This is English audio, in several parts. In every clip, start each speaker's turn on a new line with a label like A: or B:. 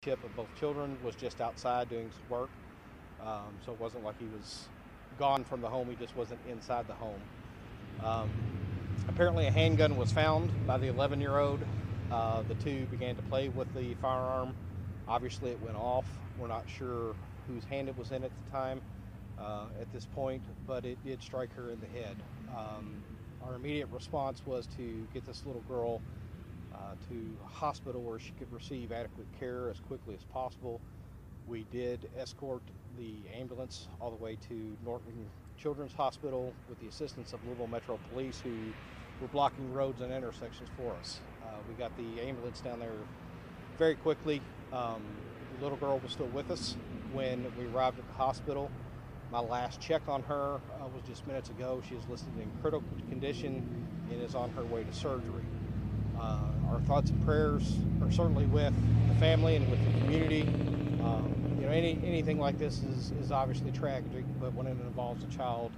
A: Of both children was just outside doing some work, so it wasn't like he was gone from the home. He just wasn't inside the home. Um, Apparently, a handgun was found by the 11-year-old. The two began to play with the firearm. Obviously, it went off. We're not sure whose hand it was in at the time at this point, but it did strike her in the head. Our immediate response was to get this little girl to a hospital where she could receive adequate care as quickly as possible. We did escort the ambulance all the way to Norton Children's Hospital with the assistance of Louisville Metro Police, who were blocking roads and intersections for us. We got the ambulance down there very quickly. The little girl was still with us when we arrived at the hospital. My last check on her was just minutes ago. She is listed in critical condition and is on her way to surgery. Our thoughts and prayers are certainly with the family and with the community. Anything like this is obviously tragic, but when it involves a child,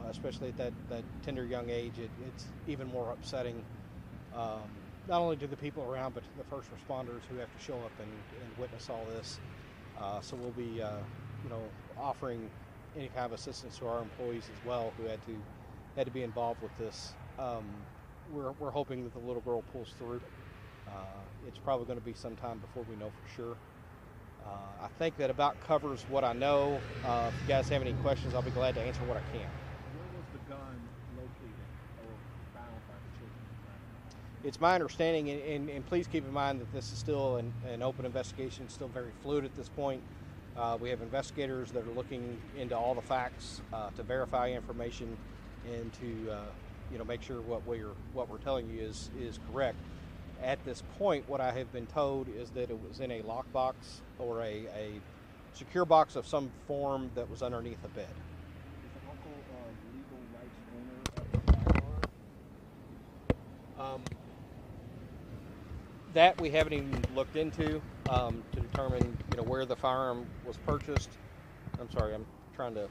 A: especially at that tender young age, it's even more upsetting. Not only to the people around, but to the first responders who have to show up and witness all this. So we'll be, offering any kind of assistance to our employees as well who had to be involved with this. We're hoping that the little girl pulls through. It's probably going to be some time before we know for sure. I think that about covers what I know. If you guys have any questions, I'll be glad to answer what I can.
B: Where was the gun located or found by the children?
A: It's my understanding, and please keep in mind that this is still an open investigation, still very fluid at this point. We have investigators that are looking into all the facts to verify information and to make sure what we're telling you is correct. At this point, what I have been told is that it was in a lockbox or a secure box of some form that was underneath a bed.
B: Is the uncle legal rights owner of the firearm?
A: That we haven't even looked into to determine where the firearm was purchased. I'm sorry, I'm trying to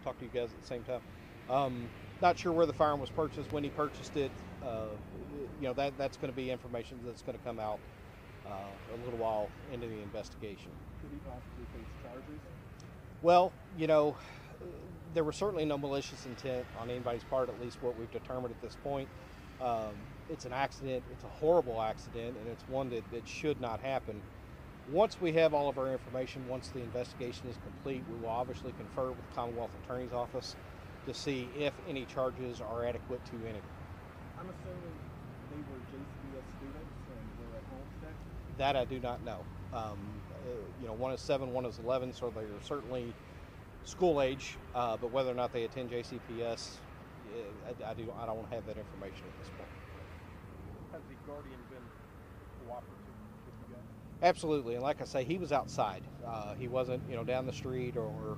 A: talk to you guys at the same time. Not sure where the firearm was purchased, when he purchased it. That's going to be information that's going to come out a little while into the investigation.
B: Could he possibly face charges?
A: Well, there was certainly no malicious intent on anybody's part, at least what we've determined at this point. It's an accident. It's a horrible accident, and it's one that should not happen. Once we have all of our information, once the investigation is complete, we will obviously confer with the Commonwealth Attorney's Office to see if any charges are adequate to any.
B: I'm assuming they were JCPS students and were at Homestead?
A: That I do not know. One is 7, one is 11, so they're certainly school age, but whether or not they attend JCPS, I don't have that information at this point.
B: Has the guardian been cooperative with you guys?
A: Absolutely, and like I say, he was outside. He wasn't, down the street or,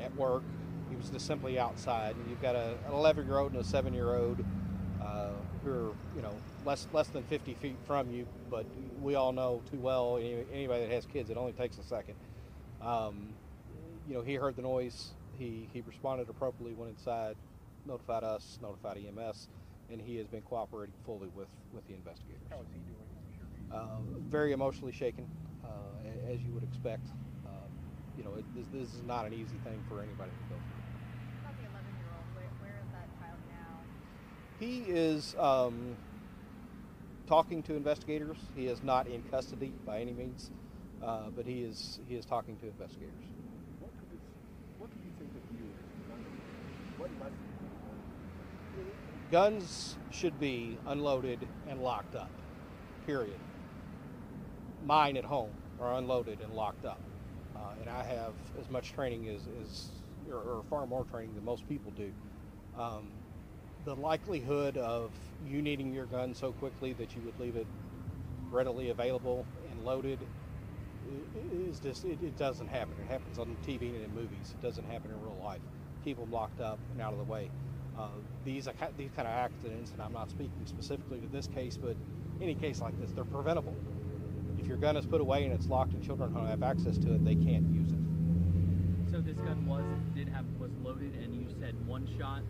A: at work. He was just simply outside. And you've got an 11-year-old and a 7-year-old who are, less than 50 feet from you. But we all know too well, anybody that has kids, it only takes a second. He heard the noise. He responded appropriately, went inside, notified us, notified EMS, and he has been cooperating fully with the investigators.
B: How is he doing? I'm sure
A: Very emotionally shaken, as you would expect. This is not an easy thing for anybody to go through.
C: About the 11-year-old, where is that child now?
A: He is talking to investigators. He is not in custody by any means, but he is talking to investigators.
B: What do you think of you as a gun owner? What lessons do you learn?
A: Guns should be unloaded and locked up, period. Mine at home are unloaded and locked up. And I have as much training or far more training than most people do. The likelihood of you needing your gun so quickly that you would leave it readily available and loaded is just, it doesn't happen. It happens on TV and in movies. It doesn't happen in real life. Keep them locked up and out of the way. These kind of accidents, and I'm not speaking specifically to this case, but any case like this, they're preventable. If your gun is put away and it's locked and children don't have access to it, they can't use it.
D: So this gun was loaded, and you said one shot?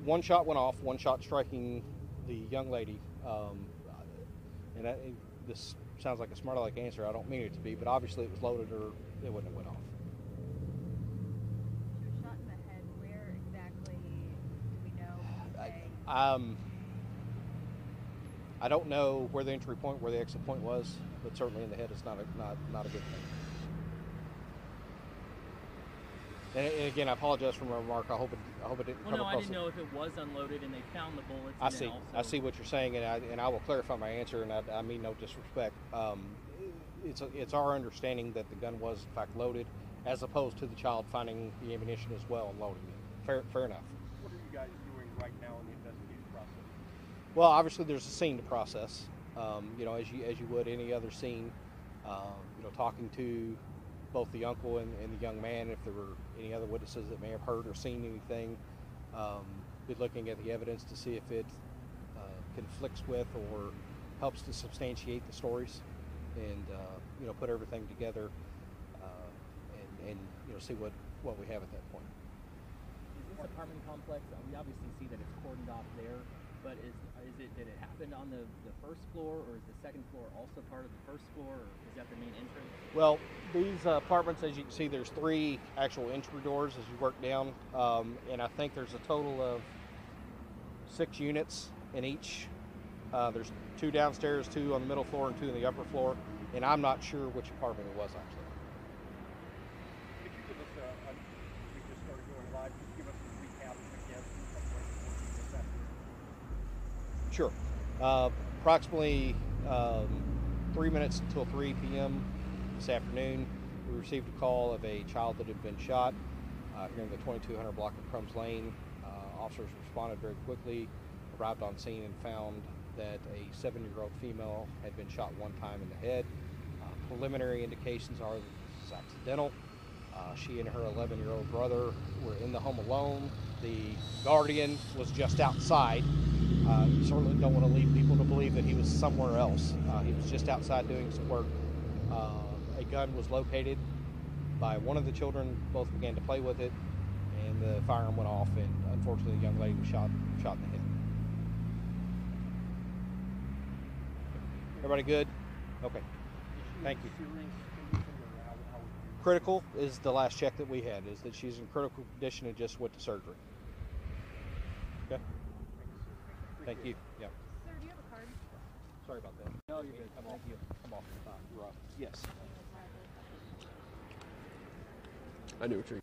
A: One shot went off, one shot striking the young lady. This sounds like a smart aleck answer. I don't mean it to be, but obviously it was loaded or it wouldn't have went off.
C: She was shot in the head. Where exactly do we know?
A: I don't know where the entry point, where the exit point was, but certainly in the head is not a good thing. And again, I apologize for my remark. I hope it didn't come
D: Well, no,
A: across.
D: I didn't know if it was unloaded and they found the bullets.
A: I
D: and
A: see.
D: then also,
A: I see what you're saying, and I will clarify my answer. And I mean no disrespect. It's our understanding that the gun was in fact loaded, as opposed to the child finding the ammunition as well and loading it. Fair enough.
B: What are you guys doing right now in the investigation process?
A: Well, obviously there's a scene to process. You know, as you would any other scene. You know, talking to both the uncle and the young man, if there were any other witnesses that may have heard or seen anything. Be looking at the evidence to see if it conflicts with or helps to substantiate the stories, and you know, put everything together, and you know, see what we have at that point.
D: Is this apartment complex? We obviously see that it's cordoned off there, but did it happen on the first floor, or is the second floor also part of the first floor, or is that the main entrance?
A: Well, these apartments, as you can see, there's 3 actual entry doors as you work down, and I think there's a total of 6 units in each. There's 2 downstairs, 2 on the middle floor, and 2 on the upper floor, and I'm not sure which apartment it was actually.
B: Could you give us we just started going live, could you give us a recap again of what this afternoon?
A: Sure. Approximately 3 minutes until 3 p.m. this afternoon, we received a call of a child that had been shot here in the 2200 block of Crums Lane. Officers responded very quickly, arrived on scene, and found that a 7-year-old female had been shot 1 time in the head. Preliminary indications are that this is accidental. She and her 11-year-old brother were in the home alone. The guardian was just outside. You certainly don't want to lead people to believe that he was somewhere else. He was just outside doing some work. A gun was located by one of the children. Both began to play with it, and the firearm went off, and unfortunately the young lady was shot in the head. Everybody good? Okay. Thank you.
B: Serious condition, or how would you?
A: Critical is the last check that we had, is that she's in critical condition and just went to surgery. Okay. Thank you. Yeah.
C: Sir, do you have a card?
A: Sorry about that.
D: No, you're good.
A: I'm off. I'm off. You're off. Yes.
E: I knew what you're